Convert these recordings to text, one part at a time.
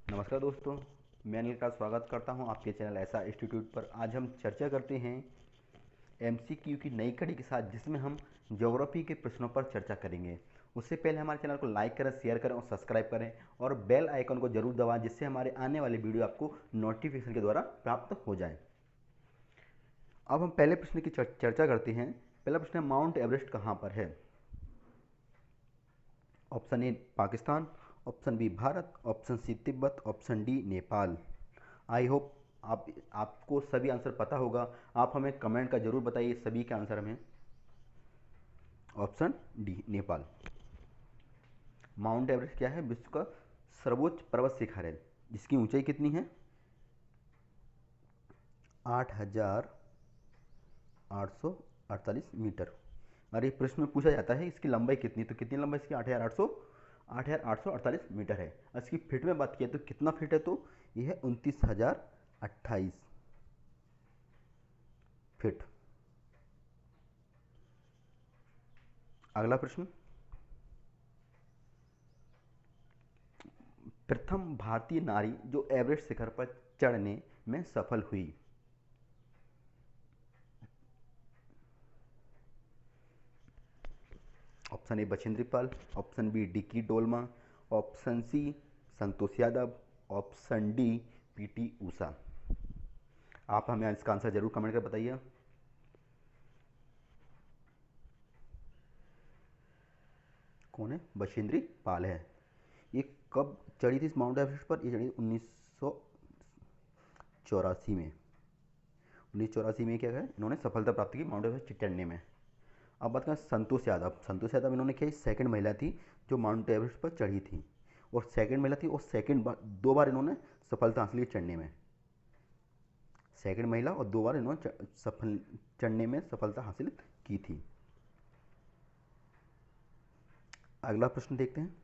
नमस्कार दोस्तों, मैं अनिल का स्वागत करता हूं आपके चैनल ऐसा इंस्टीट्यूट पर। आज हम चर्चा करते हैं एमसीक्यू की नई कड़ी के साथ, जिसमें हम ज्योग्राफी के प्रश्नों पर चर्चा करेंगे। उससे पहले हमारे चैनल को लाइक करें, शेयर करें और सब्सक्राइब करें और बेल आइकन को जरूर दबाएं, जिससे हमारे आने वाले वीडियो आपको नोटिफिकेशन के द्वारा प्राप्त हो जाए। अब हम पहले प्रश्न की चर्चा करते हैं। पहला प्रश्न है, माउंट एवरेस्ट कहाँ पर है? Option A Pakistan, option B Bharat, option C Tibet, option D Nepal. I hope आपको सभी आंसर पता होगा। आप हमें कमेंट का जरूर बताइए सभी के आंसर हमें। Option D Nepal. Mount Everest क्या है? विश्व का सर्वोच्च पर्वत शिखर है, जिसकी ऊंचाई कितनी है? 8,848 मीटर। और ये प्रश्न में पूछा जाता है इसकी लंबाई कितनी, तो कितनी लंबाई इसकी? 8,848 मीटर है। और इसकी फिट में बात किया तो कितना फिट है? तो यह है 29,028 फिट। अगला प्रश्न, प्रथम भारतीय नारी जो एवरेस्ट शिखर पर चढ़ने में सफल हुई? Option A Bachendri Pal, option B Dicky Dolma, option C Santosh Yadav, option D PT Usha. आप हमें इसका आंसर जरूर कमेंट कर बताइए। कौन है? बछेंद्री पाल है। ये कब चढ़ी थी इस माउंट एवरेस्ट पर? ये चढ़ी 1984 में। 1984 में क्या है, इन्होंने सफलता प्राप्त की माउंट एवरेस्ट चढ़ने में। अब बात करें संतोष यादव। संतोष यादव इन्होंने क्या, सेकंड महिला थी जो माउंट एवरेस्ट पर चढ़ी थी, और सेकंड महिला थी, और सेकंड बार, दो बार इन्होंने सफलता हासिल की चढ़ने में। सेकंड महिला और दो बार इन्होंने सफल चढ़ने में सफलता हासिल की थी। अगला प्रश्न देखते हैं।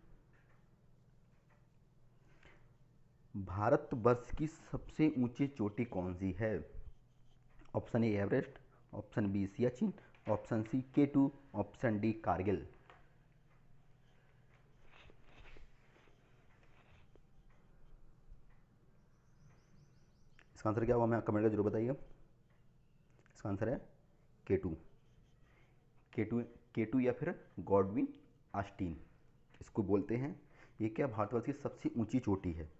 भारतवर्ष की सबसे ऊंची चोटी कौन सी है? Option A Everest, option B Siachen, option C K2, option D Kargil. इसका आंसर क्या होगा, हमें कमेंट कर जरूर बताइए। इसका आंसर है K2। K2, K2 या फिर गॉडविन आस्टीन इसको बोलते हैं। ये क्या भारतवर्ष की सबसे ऊंची चोटी है।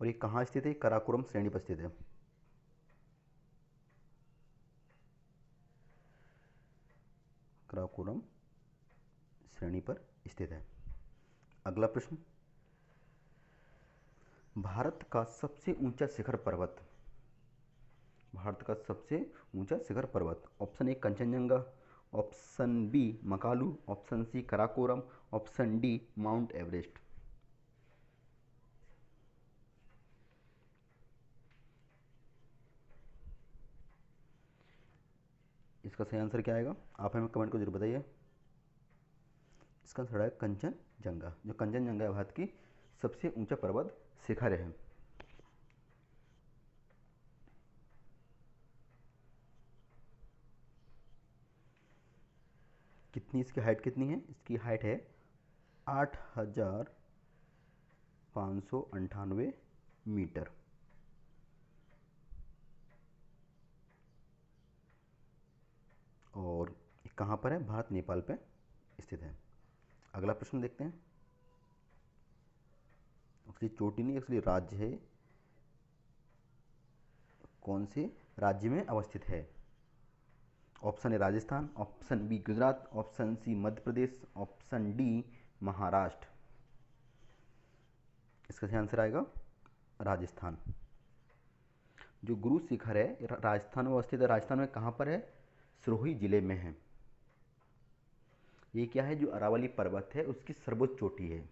और ये कहाँ स्थित है? कराकोरम श्रेणी पर स्थित है। कराकोरम श्रेणी पर स्थित है। अगला प्रश्न, भारत का सबसे ऊंचा शिखर पर्वत। भारत का सबसे ऊंचा शिखर पर्वत। Option A Kanchenjunga, option B Makalu, option C Karakoram, option D Mount Everest. इसका सही आंसर क्या आएगा, आप हमें कमेंट को जरूर बताइए। इसका आंसर है कंचनजंगा। जो कंचनजंगा है भारत की सबसे ऊंचा पर्वत शिखर है। कितनी इसकी हाइट कितनी है? इसकी हाइट है 8,598 मीटर। और कहाँ पर है? भारत नेपाल पे स्थित है। अगला प्रश्न देखते हैं। एक्चुअली चोटी नहीं, एक्चुअली राज्य है। कौन से राज्य में अवस्थित है? Option A Rajasthan, option B Gujarat, option C Madhya Pradesh, option D Maharashtra. इसका सही आंसर आएगा राजस्थान। जो गुरु शिखर है राजस्थान में अवस्थित है। राजस्थान में कहाँ पर है? सिरोही जिले में है। ये क्या है? जो अरावली पर्वत है उसकी सर्वोच्च चोटी है।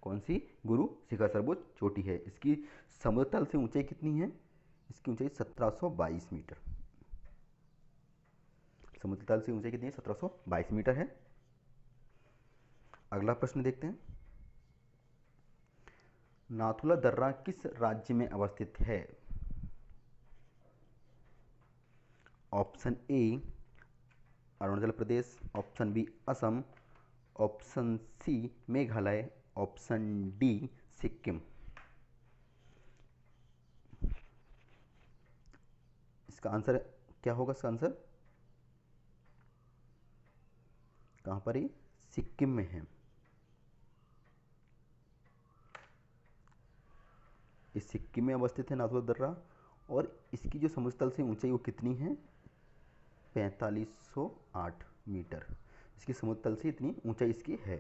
कौन सी? गुरु शिखर सर्वोच्च चोटी है। इसकी समुद्र तल से ऊंचाई कितनी है? इसकी ऊंचाई 1722 मीटर। समुद्र तल से ऊंचाई कितनी है? 1722 मीटर है। अगला प्रश्न देखते हैं। नाथुला दर्रा किस राज्य में अवस्थित है? Option A Arunachal Pradesh, option B Assam, option C Meghalaya, option D Sikkim. इसका आंसर क्या होगा? इसका आंसर कहाँ पर? ये सिक्किम में है। इस सिक्किम में अवस्थित है नाथुला दर्रा। और इसकी जो समुद्र तल से ऊंचाई वो कितनी है? 4508 मीटर। इसकी समुद्र तल से इतनी ऊंचाई इसकी है।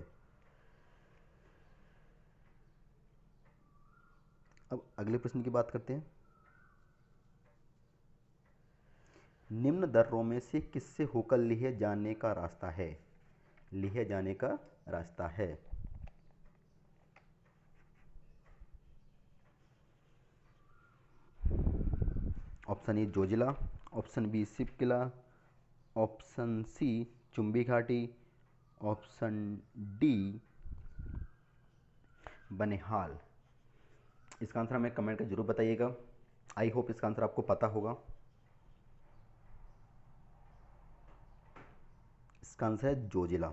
अब अगले प्रश्न की बात करते हैं। निम्न दर्रों में से किससे होकर लेह जाने का रास्ता है? लेह जाने का रास्ता है। Option A Zojila, option B Shipkila, option C Chumbi घाटी, ऑप्शन डी बनिहाल। इसका आंसर हमें कमेंट कर जरूर बताइएगा। आई होप इसका आंसर आपको पता होगा। इसका आंसर है जोजिला।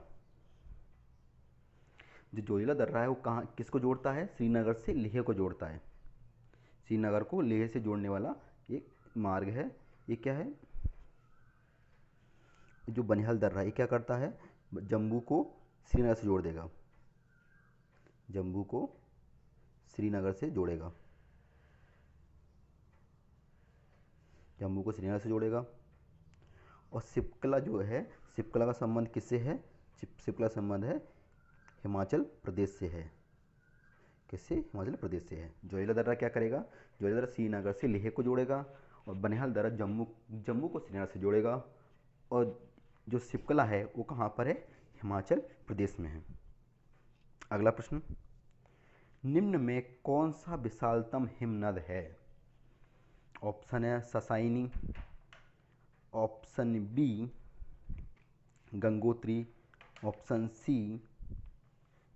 जो जोजिला दर्रा है वो कहाँ किसको जोड़ता है? श्रीनगर से लेह को जोड़ता है। श्रीनगर को लेह से जोड़ने वाला एक मार्ग है। ये क्या है? जो बनिहाल दर्रा है ये क्या करता है? जम्मू को श्रीनगर से जोड़ देगा। जम्मू को श्रीनगर से जोड़ेगा। जम्मू को श्रीनगर से जोड़ेगा। और शिपकला जो है, शिपकला का संबंध किससे है? शिपकला संबंध है हिमाचल प्रदेश से है। किससे? हिमाचल प्रदेश से है। जोजिला दर्रा क्या करेगा? जोजिला दर्रा श्रीनगर से लेह को जोड़ेगा। और बनिहाल दर्रा जम्मू को श्रीनगर से जोड़ेगा। और जो शिपकला है वो कहाँ पर है? हिमाचल प्रदेश में है। अगला प्रश्न, निम्न में कौन सा विशालतम हिमनद है? ऑप्शन है ससाइनी, option B Gangotri, option C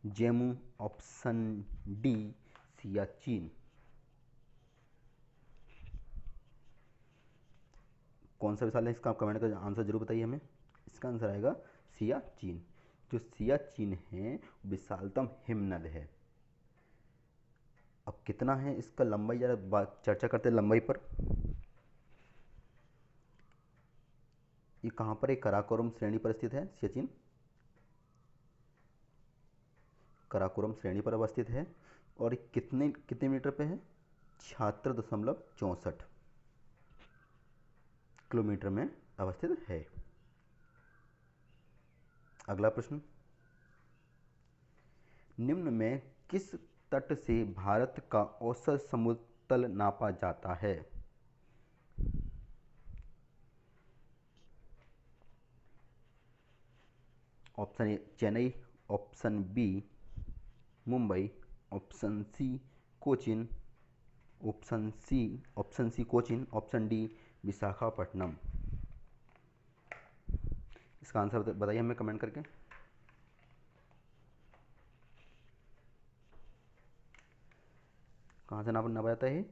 Zemu, option D Siachen. कौन सा विशाल है? इसका आप कमेंट का आंसर जरूर बताइए हमें। इसका आंसर आएगा सियाचिन। जो सियाचिन है विशालतम हिमनद है। अब कितना है इसका लंबाई, जरा चर्चा करते हैं लंबाई पर। ये कहाँ पर है? काराकोरम श्रेणी पर स्थित है सियाचिन। काराकोरम श्रेणी पर अवस्थित है। और ये कितने कितने मीटर पे है? 76.64 किलोमीटर में अवस्थित है। अगला प्रश्न, निम्न में किस तट से भारत का औसत समुद्र तल नापा जाता है? Option A Chennai, option B Mumbai, option C Cochin, option C Cochin, option D Visakhapatnam. इसका आंसर बताइए हमें कमेंट करके। कहाँ से नापा जाता है?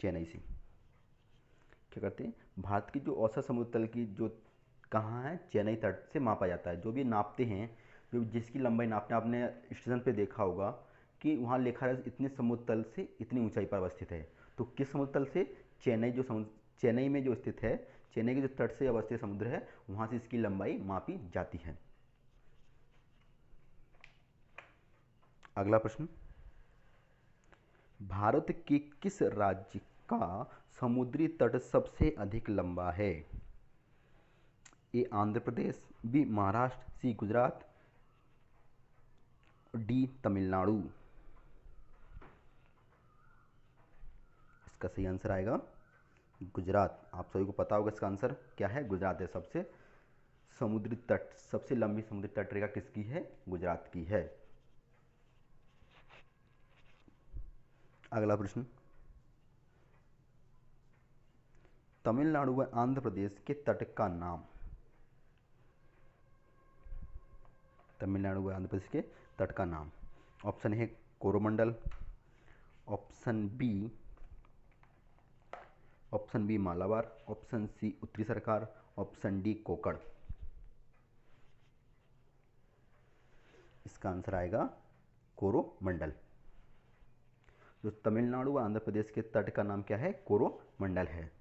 चेन्नई से। क्या करते हैं? भारत की जो औसत समुद्र तल की जो कहाँ है? चेन्नई तट से मापा जाता है। जो भी नापते हैं, जो जिसकी लंबाई नापते हैं, आपने स्टेशन पे देखा होगा कि वहाँ लिखा है इतने समुद्र तल से इतनी ऊंचाई पर अवस्थित है। तो किस समुद्र तल से? चेन्नई जो समुद्र चेन्नई में जो स्थित है, चेन्नई के जो तट से अवस्थित समुद्र है वहाँ से इसकी लंबाई मापी जाती है। अगला प्रश्न, भारत के किस राज्य का समुद्री तट सबसे अधिक लंबा है? ए आंध्र प्रदेश, बी महाराष्ट्र, सी गुजरात, डी तमिलनाडु। इसका सही आंसर आएगा गुजरात। आप सभी को पता होगा इसका आंसर क्या है? गुजरात है। सबसे समुद्री तट, सबसे लंबी समुद्री तट रेखा किसकी है? गुजरात की है। अगला प्रश्न, तमिलनाडु व आंध्र प्रदेश के तट का नाम। तमिलनाडु व आंध्र प्रदेश के तट का नाम। ऑप्शन है Coromandel, option B option B Malabar, option C उत्तरी सरकार, ऑप्शन डी कोकण। इसका आंसर आएगा कोरोमंडल। जो तमिलनाडु व आंध्र प्रदेश के तट का नाम क्या है? कोरोमंडल है।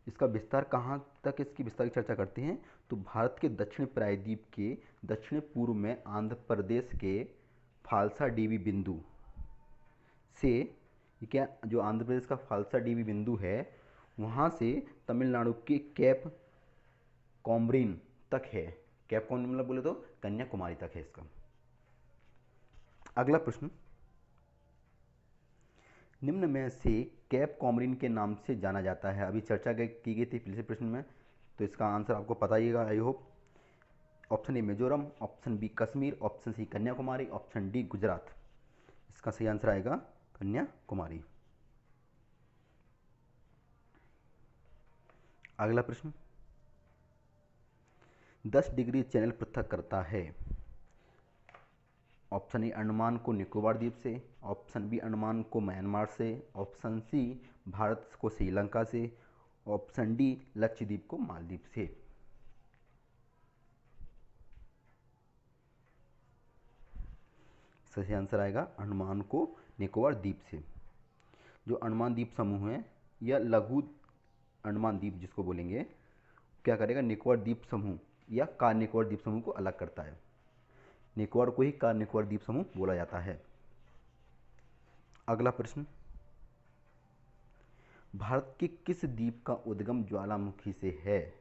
इसका विस्तार कहाँ तक, इसकी विस्तार की चर्चा करते हैं तो भारत के दक्षिण प्रायद्वीप के दक्षिण पूर्व में आंध्र प्रदेश के फालसा डीवी बिंदु से, क्या जो आंध्र प्रदेश का फालसा डीवी बिंदु है वहाँ से तमिलनाडु के कैप कॉमरिन तक है। कैप कॉमरिन मतलब बोले तो कन्याकुमारी तक है इसका। अगला प्रश्न, निम्न में से कैप कॉमरिन के नाम से जाना जाता है। अभी चर्चा की गई थी पिछले प्रश्न में, तो इसका आंसर आपको पता ही I hope. Option A Mizoram, option B Kashmir, option C Kanyakumari, option D Gujarat. इसका सही आंसर आएगा कन्याकुमारी। अगला प्रश्न, 10 डिग्री चैनल पृथक करता है। ऑप्शन ए अंडमान को निकोबार द्वीप से, ऑप्शन बी अंडमान को म्यांमार से, ऑप्शन सी भारत को श्रीलंका से, ऑप्शन डी लक्षद्वीप को मालदीव से। सही आंसर आएगा अंडमान को निकोबार द्वीप से। जो अंडमान द्वीप समूह है या लघु अंडमान द्वीप जिसको बोलेंगे, क्या करेगा, निकोबार द्वीप समूह या कार निकोबार द्वीप समूह को अलग करता है। निकोबार को ही कार निकोबार द्वीप समूह बोला जाता है। अगला प्रश्न, भारत के किस द्वीप का उद्गम ज्वालामुखी से है?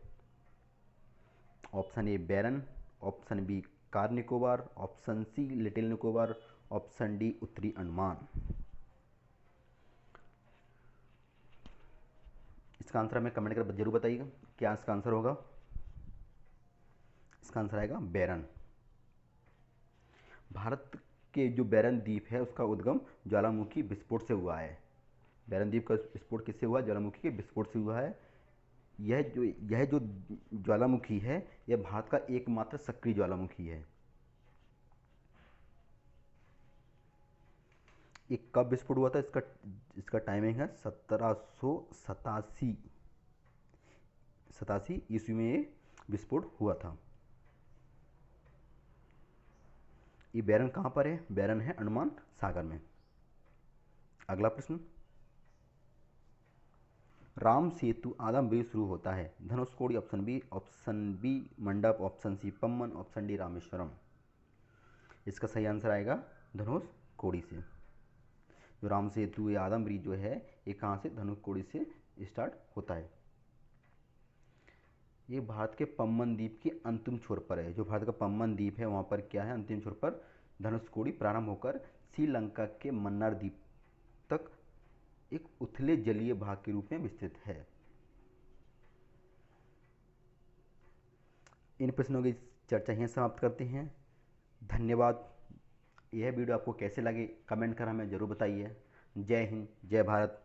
Option A Barren, option B Car Nicobar, option C Little Nicobar, option D उत्तरी अंडमान। इसका आंसर हमें कमेंट कर जरूर बताइएगा क्या इसका आंसर होगा। इसका आंसर आएगा बैरन। भारत के जो बैरन द्वीप है उसका उद्गम ज्वालामुखी विस्फोट से हुआ है। बैरन द्वीप का विस्फोट किससे हुआ? ज्वालामुखी के विस्फोट से हुआ है। यह जो ज्वालामुखी है यह भारत का एकमात्र सक्रिय ज्वालामुखी है। ये कब विस्फोट हुआ था? इसका टाइमिंग है 1787 ईस्वी में ये विस्फोट हुआ था। ये बैरन कहाँ पर है? बैरन है अंडमान सागर में। अगला प्रश्न, राम सेतु आदम ब्रिज शुरू होता है। Dhanushkodi option B Mandap, option C Pamban, option D Rameshwaram. इसका सही आंसर आएगा धनुषकोडी से। जो राम सेतु या आदम ब्रिज जो है ये कहाँ से? धनुषकोडी से स्टार्ट होता है। ये भारत के पम्मन द्वीप के अंतिम छोर पर है। जो भारत का पम्मन द्वीप है वहाँ पर क्या है? अंतिम छोर पर धनुषकोडी प्रारंभ होकर श्रीलंका के मन्नार द्वीप तक एक उथले जलीय भाग के रूप में विस्तृत है। इन प्रश्नों की चर्चा यहीं समाप्त करते हैं। धन्यवाद। यह वीडियो आपको कैसे लगे कमेंट कर हमें ज़रूर बताइए। जय हिंद, जय भारत।